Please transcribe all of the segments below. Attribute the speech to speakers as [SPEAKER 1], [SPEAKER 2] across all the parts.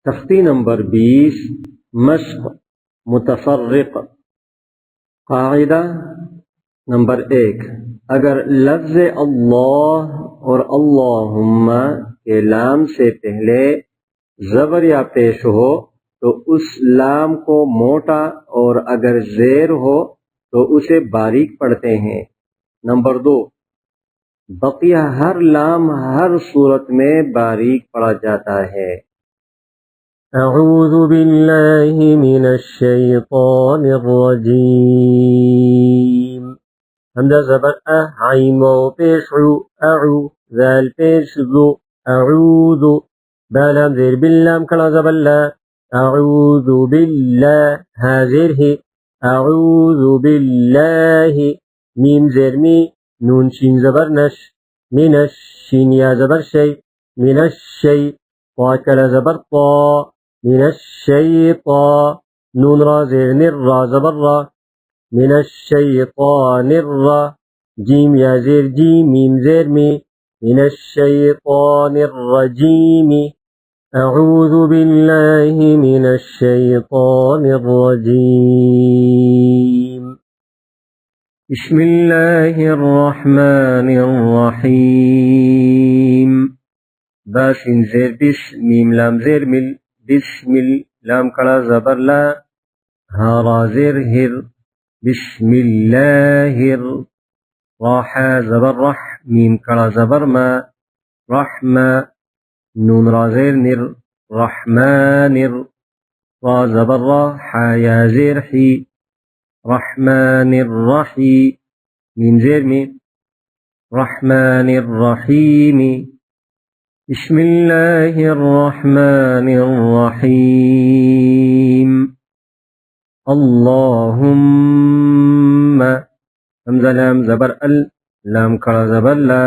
[SPEAKER 1] तख्ती नंबर 20 मश्क मुतफर्रिक। कायदा नंबर 1, अगर लफ्ज़ अल्लाह और अल्लाहुम्मा के लाम से पहले ज़बर या पेश हो तो उस लाम को मोटा और अगर ज़ेर हो तो उसे बारीक पढ़ते हैं। नंबर 2, बकिया हर लाम हर सूरत में बारीक पढ़ा जाता है।
[SPEAKER 2] अऊज़ु बिल्लाहि मिनश शैतानिर रजीम। हमजा ज़बर अ, आइन वाव पेश उ, अउ, ज़ाल पेश ज़ु, अऊज़ु, बा लाम ज़ेर बिल्लाम कड़ा ज़बर ला, अऊज़ु बिल्लाह, हा ज़ेर ही, अऊज़ु बिल्लाहि, मीम ज़ेर मी, नून शीन ज़बर नश, मिनश, शीन या ज़बर शै, मिनश शै, ता कड़ा ज़बर ता, मिनश शैता, नून रा ज़ेर निर रा ज़बर रा, मिनश शैतानिर रा, जीम या ज़ेर जी, मीम ज़ेर मी, मिनश शैतानिर रजीम। अऊज़ु बिल्लाहि मिनश शैतानिर रजीम।
[SPEAKER 1] बिस्मिल्लाहिर रहमानिर रहीम। बा सिन ज़ेर बिस, मीम लाम ज़ेर मिल, बिस्मिल, लाम कड़ा ज़बर ला, हा रा ज़ेर हिर, बिस्मिल्लाहिर, रा हा ज़बर रह, मीम कड़ा ज़बर मा, रहमा, नून रा ज़ेर निर, रहमानिर, रा ज़बर रा, हा या ज़ेर ही, रहमानिर रही, मीम ज़ेर मी, रहमानिर रहीम। बिस्मिल्लाहिर रहमानिर रहीम। अल्लाहुम्मा, हमज़ा लाम ज़बर अल, लाम खड़ा ज़बर ला,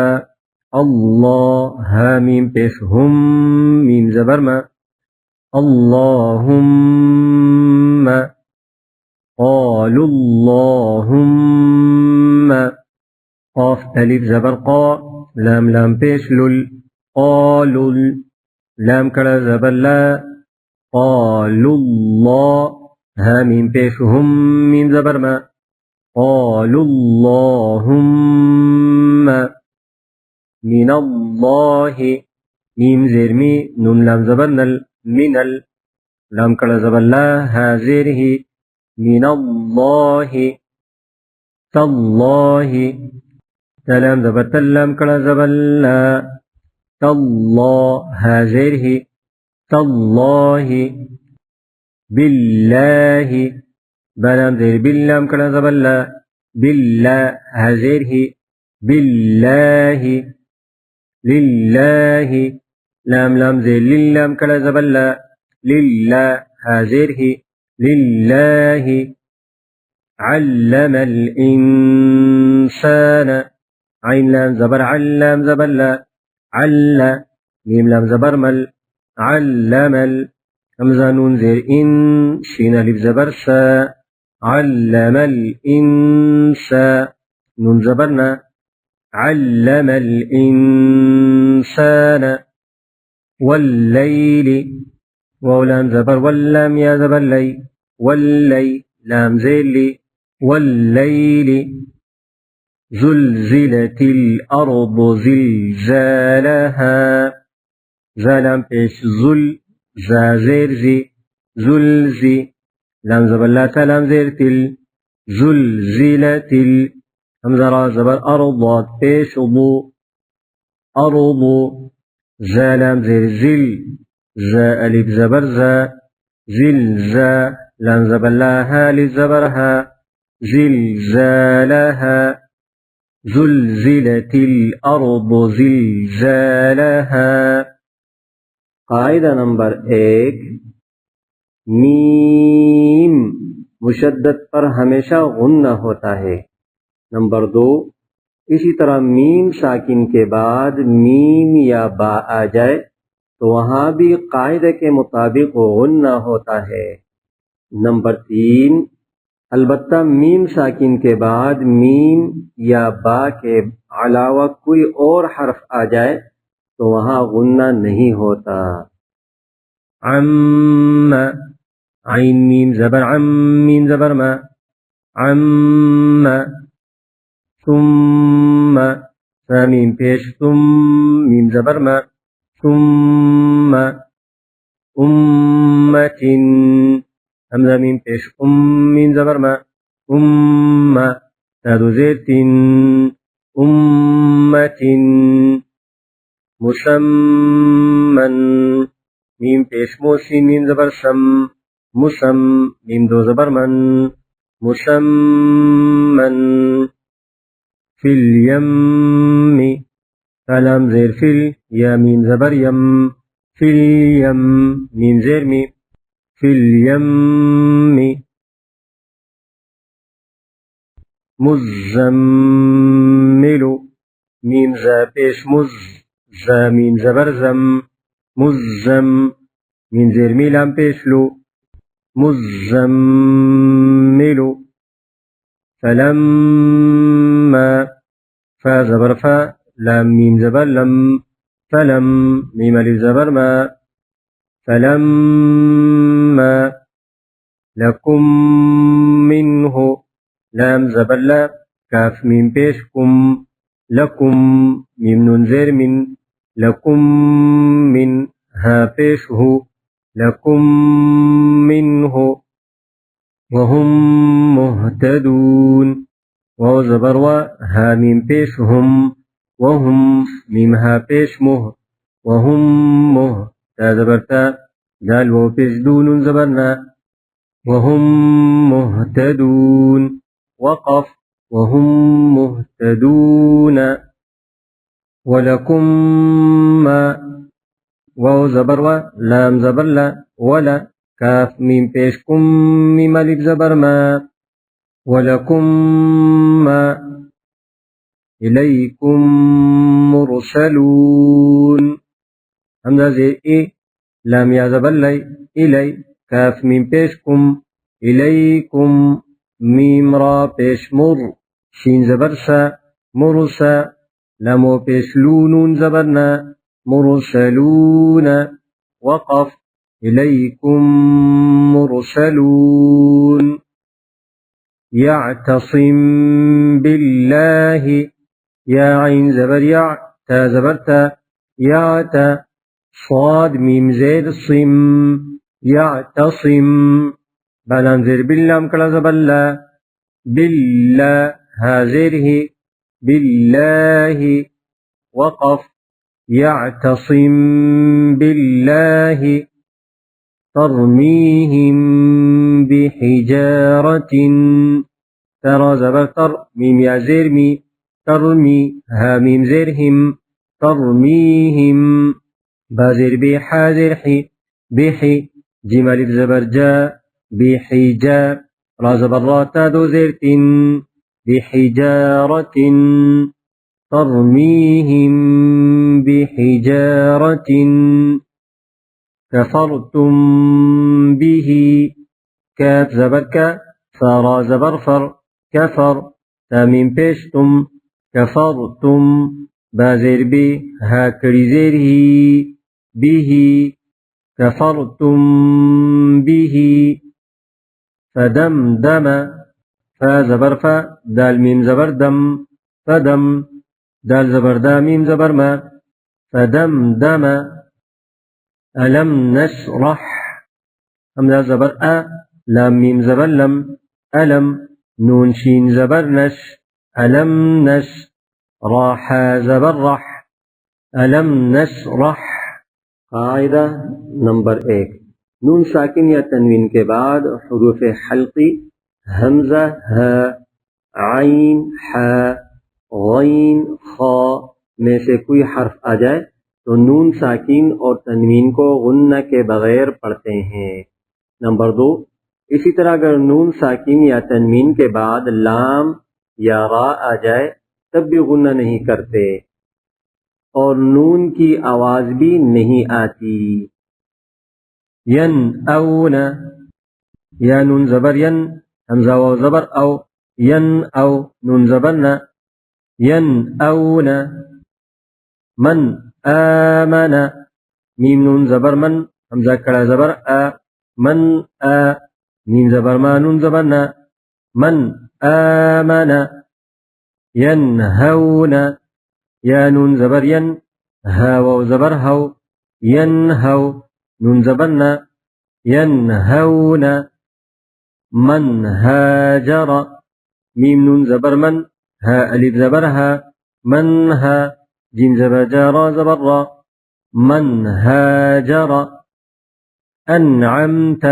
[SPEAKER 1] अल्लाह, हा मीम पेश हुम, मीम ज़बर मा, अल्लाहुम्मा, क़ालुल्लाहुम्मा, क़ाफ अलिफ ज़बर क़ा, लाम लाम पेश लुल, क़ालुल, लाम कड़ा ज़बर ला, क़ालुल्लाह, हा मीम पेश हुम, मीम ज़बर मा, क़ालुल्लाहुम्मा, मिनल्लाहि, मीम ज़ेर मी, नून लाम ज़बर नल, मिनल, लाम कड़ा ज़बर ला, हा ज़ेर ही, मिनल्लाहि, तल्लाहि, लाम ज़बर तल, लाम कड़ा ज़बर ला, तल्लाह, हा ज़ेर ही, तल्लाहि, बिल्लाहि, बालाम ज़ेर बिल्लाम कड़ा ज़बर ला, बिल्ला, हा ज़ेर ही, बिल्लाहि, लिल्लाहि, लाम लाम ज़ेर लिल्लाम कड़ा ज़बर ला, लिल्ला, हा ज़ेर ही, लिल्लाहि, अल्लमल इंसान, आइन लाम ज़बर अल्लाम ज़बर ला, अल्ला, मीम लाम ज़बर मल, अल्लमल, हमज़ा नून ज़ेर इन, शीन अलिफ ज़बर सा, अल्लमल इंसा, नून ज़बर ना, अल्लमल इंसान, वल्लैली, वाव लाम ज़बर वल्लाम या ज़बर लै, वल्लै, लाम ज़ेर ली, वल्लैली, ज़ुलज़िलतिल अर्दु ज़िलज़ालहा, ज़ालाम पेश ज़ुल, ज़ा ज़ेर ज़ी, ज़ुलज़ी, लाम ज़बर ला ता लाम ज़ेर तिल, ज़ुलज़िलतिल, हमज़ा रा ज़बर अर्दा पेश ज़ु, अर्दु, ज़ा लाम ज़ेर ज़िल, ज़ा अलिफ ज़बर ज़ा, ज़िलज़ा, लाम ज़बर ला हा अलिफ ज़बर हा, ज़िलज़ालहा, ज़ुलज़िलतिल अर्दु ज़िलज़ालहा। कायदा नंबर 1, मीम मुशद्दद पर हमेशा गुन्ना होता है। नंबर 2, इसी तरह मीम साकिन के बाद मीम या बा आ जाए तो वहां भी कायदे के मुताबिक गुन्ना होता है। नंबर 3, अलबत्ता मीम साकिन के बाद मीम या बा के अलावा कोई और हर्फ आ जाए तो वहां गुन्ना नहीं होता।
[SPEAKER 2] عم عين ميم زبر عم ميم زبر ما عم ثم فميم پیش ثم ميم زبر ما ثم أمة همزة ميم پیش ميم زبر ما تادو زيت أمة مسمى ميم پیش موسين ميم زبر مسم ميم دو زبر من مسمى في اليم كلام زير يا ميم زبر يم في اليم ميم زير في اليم مزمل ميم زا پیش زا ميم زبر زم مزم ميم زير لام پیش مزمل فلما فا زبر فا لام ميم زبر لم فلم ميم الف زبر ما فلما لكم منه لام زبر لا كاف ميم پیشكم لكم ميم نون زير من لكم من ها پیشه لكم منه وهم مهتدون واو زبر و ها ميم پیشهم وهم ميم ها پیش مه وهم مه تا زبر تا دال واو پیش دون زبرنا وهم مهتدون وقف وهم مهتدون ولكم ما واو زبر و لام زبر لا ولا كاف ميم پیشكم ميم الف زبر ما ولكم ما إليكم مرسلون همزة زي لام يا زبر لي إلي كاف ميم پیشكم إليكم ميم را پیش مر شين زبر سا مرسا لامو پیش لونون زبرنا مرسلون وقف إليكم مرسلون يعتصم بالله يا عين زبر يع تا زبرتا يعتا صاد ميم زيد صم يعتصم بلام زير باللام كلا زبلا بالله هازره بالله وقف يعتصم بالله ترميهم بحجارة ترى زبر تر ميم يا زير مي ترمي ها ميم زيرهم ترميهم بازر بحازر حي بحي جمال زبر جاء بحجار را زبر را تادو زيرت بحجارة ترميهم بحجارة كفرتم به كاف زبر كا فارا زبر فر كفر تامين پیشتم كفرتم بازر به ها كريزره به كفرتم به فدمدم فا زبر فا دال ميم زبر دم فدم دال زبر دا ميم زبر ما فدمدم ألم نشرح همزة زبر لام ميم زبر لم ألم نون شين زبر نش ألم نش راح زبر رح ألم نشرح
[SPEAKER 1] قاعدہ نمبر 1 نون ساکن یا تنوین کے بعد حروف حلقی حمزہ ہ عین ح غین خا میں سے کوئی حرف آ جائے تو نون ساکن اور تنوین کو غنہ کے بغیر پڑھتے ہیں. نمبر 2 اسی طرح اگر نون ساکن یا تنوین کے بعد لام یا را آ جائے تب بھی غنہ نہیں کرتے اور نون کی آواز بھی نہیں آتی.
[SPEAKER 2] ين أون يا نون زبر ين همزة واو زبر أو ين أو نون زبرنا ين أون من آمن ميم نون زبر من
[SPEAKER 1] همزة كلا زبر من ميم زبر ما نون زبرنا من آمن ينهون يا نون زبر ين ها واو زبر هو ينهو نون زبرنا ينهون من هاجر ميم نون زبر من ها ألف زبرها من ها جيم زبر جارا زبر را من هاجر أنعمت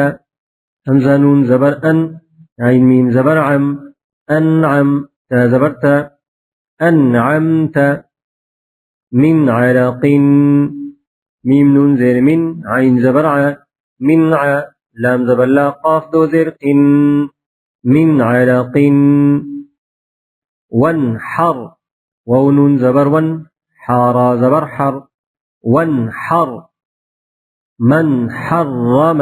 [SPEAKER 1] همزة نون زبر أن عين ميم زبر عم أنعم تا زبرت أنعمت من عرق ميم نون زير من عين زبر ع من ع لام زبر لا قاف دو زرق من عرق وانحر واو نون زبر ون حارا زبر حر وانحر من حرم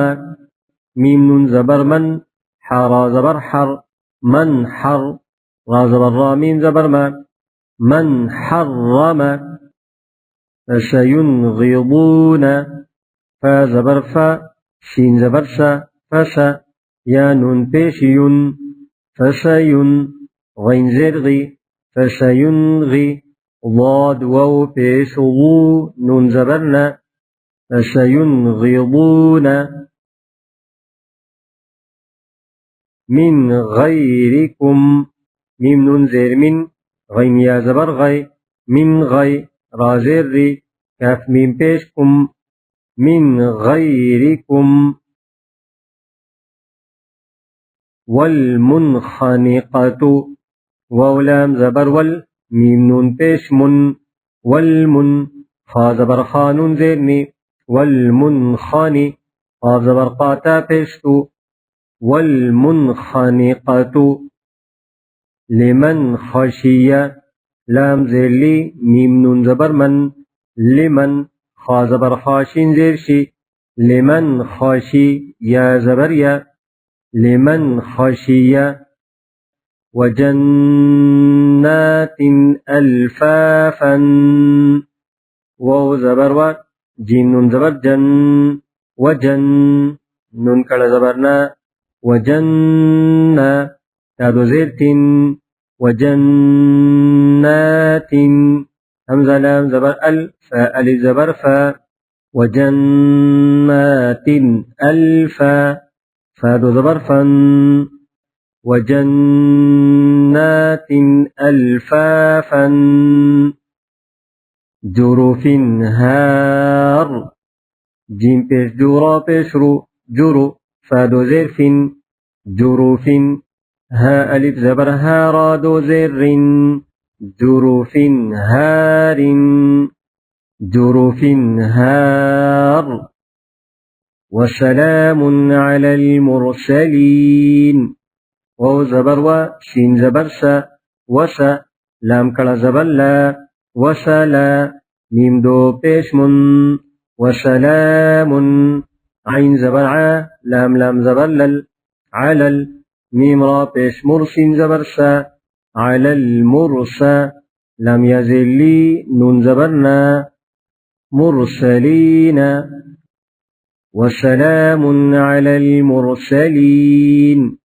[SPEAKER 1] ميم نون زبر من حارا زبر حر من حر را زبر را ميم زبر ما من حرم فسينغضون فا زبر فا شين زبر سا فسا يا نون بيشيون فسيون غين زرغي فسينغي ضاد واو بيشغو نون زبرنا فسينغضون من غيركم ميم نون زير من غين يا زبر غي من غي را زير ري كاف ميم بيشكم من غيركم والمنخنقة واو لام زبر وال ميم نون بيش من والمن خا زبر خا نون زيرني والمنخني قاف زبر قاتا بيشتو والمنخنقة لمن خشي لام زيرلي ميم نون زبر من لمن خا زبر خاشين زيرشي لمن خشي يا زبر يا لمن خشي وجنات ألفافا واو زبر و جيم نون زبر جن وجن نون كلا زبرنا وجنة تادو زيرتين وجنات همزة لام زبر ال فا ألف زبر فا وجنات ألفا فادو زبر فن وجنات ألفافا جرف هار جيم بيش جورا بيشرو جرو فادو زيرف جروف ها ألف زبر هارا دو زر جروف هار جروف هار وسلام على المرسلين واو زبر و شين زبر سا وسا لام كلا زبر لا وسلا ميم دو بيش من وسلام عين زبر ع لام لام زبر لل على الميم را بيش مرسين زبر سا على المرسى لم يزل لي نون زبرنا مرسلين وسلام على المرسلين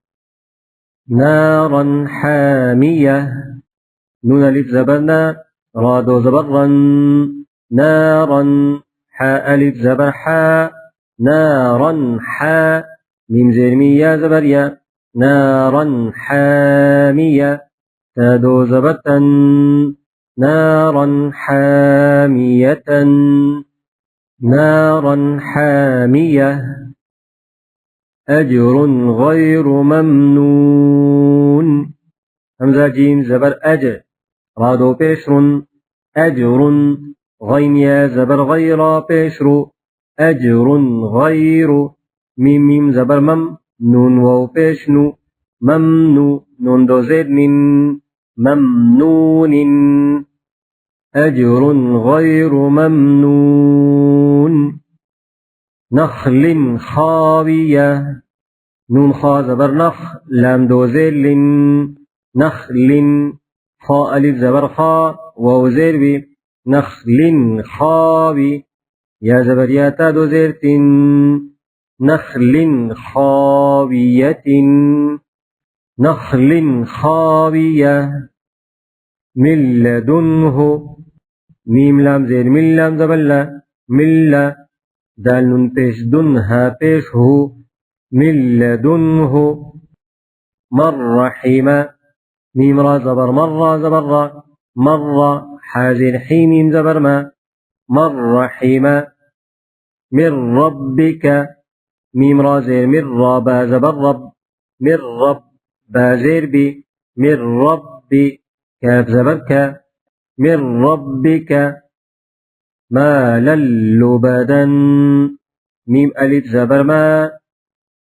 [SPEAKER 1] نارا حامية نون ألف زبرنا رادو زبرا نارا حاء ألف زبر حاء نارا حاء ميم زيرمية زبريا نارا حامية تادو زبرتا نارا حامية نارا حامية أجر غير ممنون همزة جيم زبر أجر رادو بيشر أجر غين يا زبر غير بيشر أجر غير ميم ميم زبر مم نون واو بيشنو ممنو نون دو زيرن ممنون أجر غير ممنون نخل خاوية نون خا زبر نخ لام دو زيل نخل خاء ألف زبر خا واو زير بي نخل خاوي يا زبريات دو زيرت نخل خاوية نخل خاوية من لدنه ميم لام زير من لام زبلا مل دال نون پیش دنها پیش هو من لدنه مرحما ميم را زبر مرة زبر را مرة حازر حيميم زبر ما مرحما من ربك ميم را زير من رابا زبر رب من رب بازير بي من ربي كاف زبرك من ربك ما للبدا ميم ألف زبر ما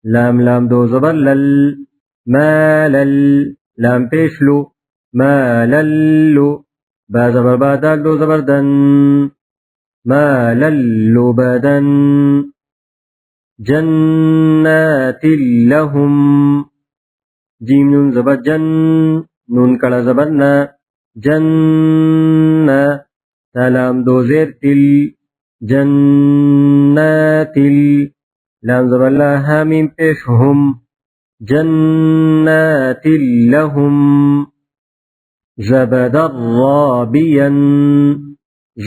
[SPEAKER 1] لام لام دو زبر لل ما لل لام بيشلو ما للو با زبر با دال دو زبر دن ما للبدا جنات لهم جيم نون زبر جن نون كلا زبرنا جنة سلام دو زير تل جنات لام زبر لا هاميم پیشهم جنات لهم زبدا رابيا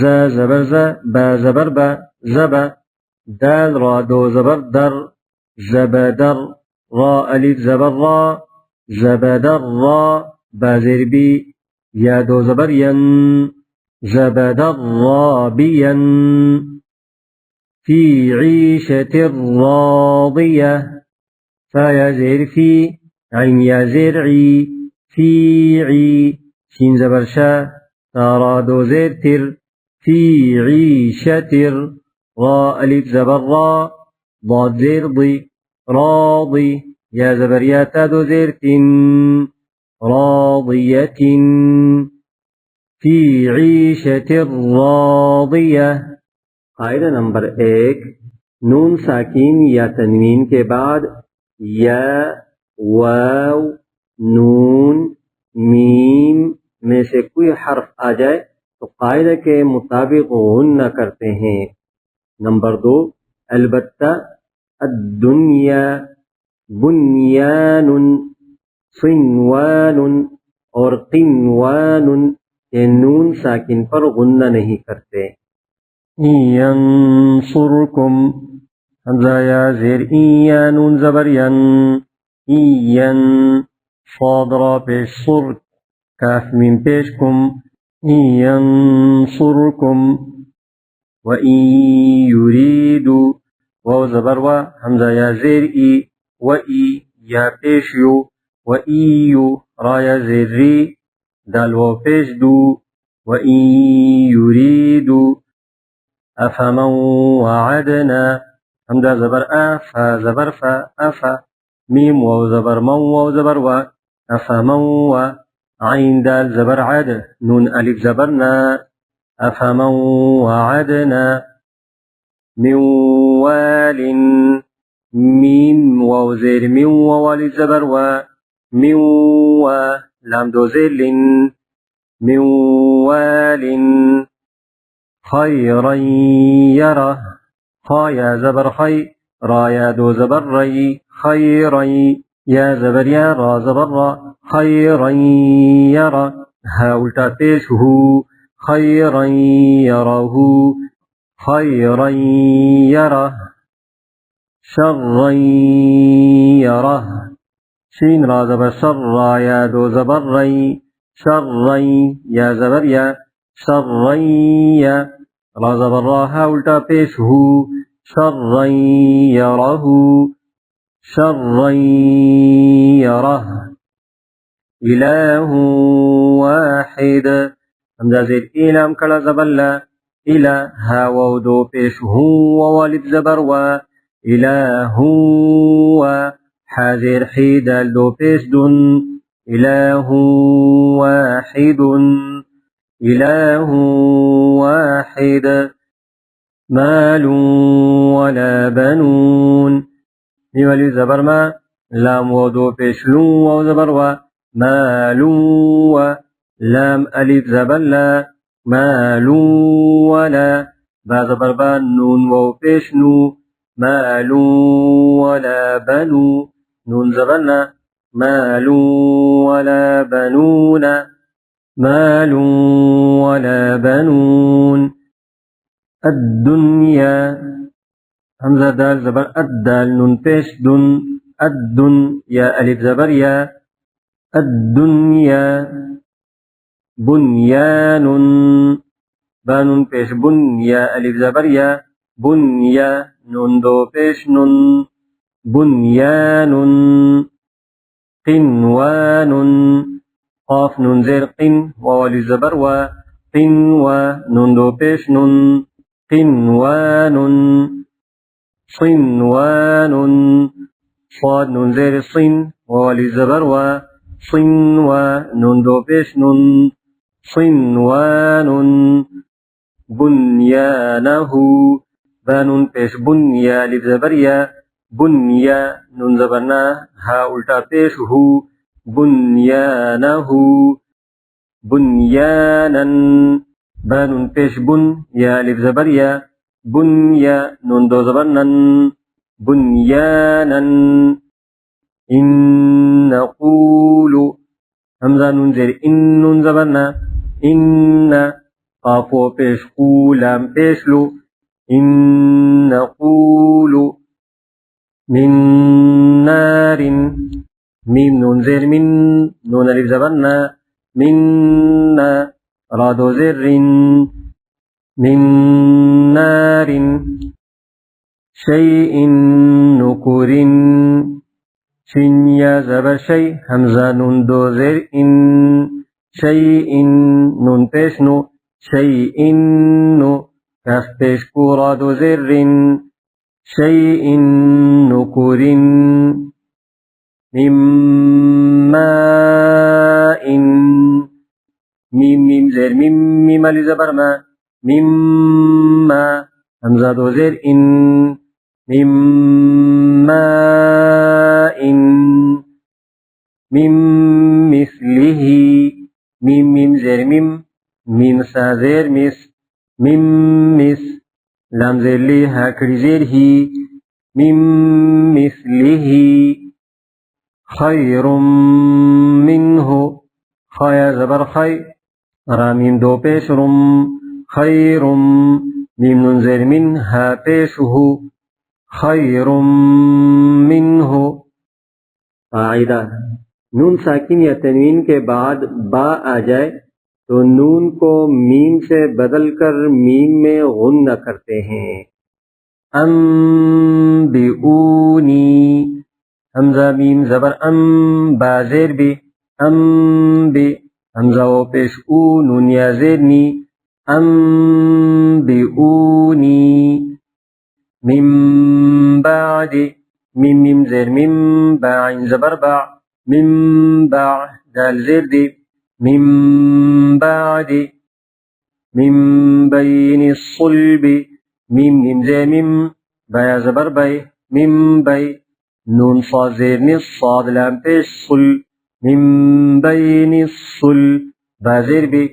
[SPEAKER 1] زا زبر زا با زبر با زبا دال را دو زبر در زبدر را ألف زبر را زبدر را با زير بي يا دو زبر ين زبدر رابيا في عيشة راضية فيا زير في عين يا زير عي في عي شين زبر شا تارا دو زير تر في عيشة را ألف زبر را ضاد زير ضي راضي يا زبر يا تادو زير تن راضية في عيشة راضية قاعدہ نمبر 1 نون ساکین یا تنوین کے بعد یا واو نون میم میں سے کوئی حرف آ جائے تو قاعدہ کے مطابق غنہ کرتے ہیں. نمبر 2 البتہ الدنیا بنیان صنوان اور قنوان کے نون ساکن پر غنہ نہیں کرتے. ينصركم حمزة يا زير إيا نون زبر ين إيا صادرا بيش صر كاف من بيشكم ينصركم وإن يريدوا واو زبر و حمزة يا زير إي وإي يا بيشيو وإيو را يا زير ري دال و بيش دو وإن يريدوا أفمن وعدنا حمزة زبر أفا زبر فا أفا ميم واو زبر من واو زبر و أفمن و عين دال زبر عد نون ألف زبرنا أفمن وعدنا من وال ميم واو زير من ووال زبر و من و لام دو زير من وال خيرا يره خا يا زبر خي را يا دو زبر ري خيرا يا زبر يا را زبر را خيرا يره ها التا پیش هو خيرا يره خيرا يره شرا يره شين را زبر شر را يا دو زبر ري شرا يا زبر يا شرا يا را زبر را ها التا پیش هو شرا يره شرا يره إله واحد حمزة زير إلام كلا زبر لا إله ها واو دو پیش هو ووالد زبر و إله و حازر حيد دو پیش دن إله واحد إله واحد مال ولا بنون ميم زبر ما لام ودو بشلو وزبر و مال و لام ألف زبر لا مال ولا با زبر با نون واو پیش نو مال ولا بنو نون زبرنا مال ولا بنون مال ولا بنون الدنيا همزة دال زبر الدال نون پیش دن الدن يا ألف زبر يا الدنيا بنيان بانون پیش بن يا ألف زبر يا بنيا نون دو پیش نون بنيان قنوان قاف نون زير قن ووالي زبر و قنوى نون دو پیش نون قنوان صنوان صاد نون زير صن ووالي زبر و صنوى نون دو پیش نون صنوان بنيانه بانون پیش بنيا ألف زبر يا بنيا نون زبرنا ها الٹا پیش هو بنيانه بنيانا بانون پیش بن يا ألف زبر يا بنيا نون دو زبرنا بنيانا إن نقول همزة نون زير إن نون زبرنا إن قافو پیش قولام پیش لو إن نقول من نار ميم نون زير من نون ألف زبرنا من رادو زر من نار شيء نكر شين يا زبر شيء همزة نون دو زر إن شيء نون پیش نو شيء نو كاف پیش کو رادو زر شيء نكر من ماء ميم ميم زر ميم ميم ألف زبر ما مما همزة دو زر إن من ماء من مثله ميم ميم زر ميم ميم سا زر مس ميم مس لام زر لي هاكري زر هي من مثله خير منه خيا زبر خي را ميم دو پیش رم خير ميم نون زر من ها پیشه خير منه قاعدہ نون ساکن یا تنوین کے بعد با آ جائے تو نون کو میم سے بدل کر میم میں غنہ کرتے ہیں انبئونی حمزہ میم زبر ام با زیر بی انبی حمزہ و پیش او نون یا زیر نی انبئونی من بعد میم میم زیر میم با عین زبر با من بعد دال زیر دی من بعد من بين الصلب ميم ميم زي ميم بايا زبر باي من باي نون صاد زير نص صاد لام پیش صل من بين الصل با زير بي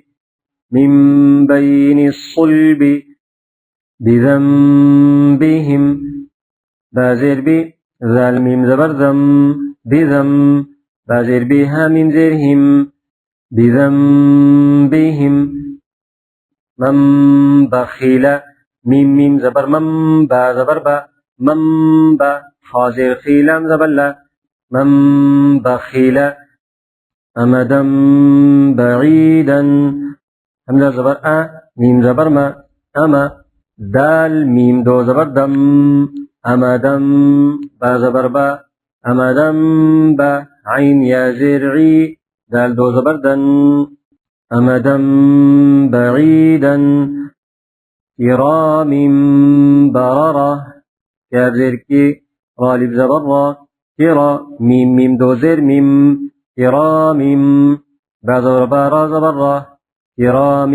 [SPEAKER 1] من بين الصلب بذنبهم با زير بي ذال ميم زبر ذم بذم با زير بي ها ميم زيرهم بذنبهم من بخيل ميم ميم زبر من با زبر با من با خازر خيلام زبر لا من بخيل أمدا بعيدا همزة زبر ميم زبر ما أما دال ميم دو زبر دم أمدا با زبر با أمدا با عين يا زرعي دال دو زبردن أمدا بعيدا كرام بررة كاف زركي غالب زبرة كرا ميم ميم دو زر ميم كرام بعد زبرة زبرة كرام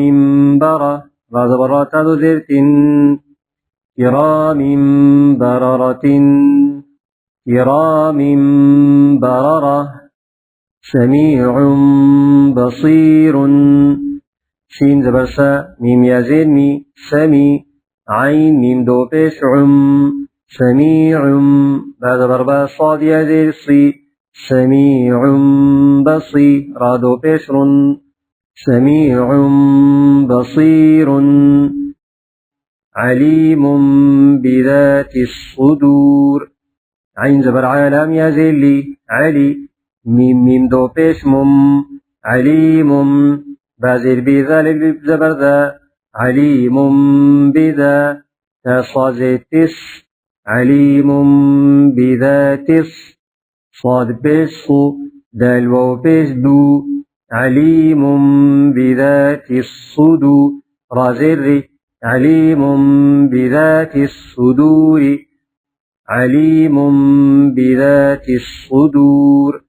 [SPEAKER 1] برة بعد زبرة تادو زرتين كرام بررة كرام بررة سميع بصير شين زبرسا ميم يا زين مي سمي عين ميم دو بيش عم سميع بعد بربا صاد يا زير صي سميع بصير را دو بيش رن سميع بصير عليم بذات الصدور عين زبر عالم يا زيلي علي ميم ميم دو بيش مم عليم بازر بذلك زبر ذا عليم بذا تصازتس عليم بذاتس صاد بيش دال واو بيش دو عليم بذات الصدور رازر عليم بذات الصدور عليم بذات الصدور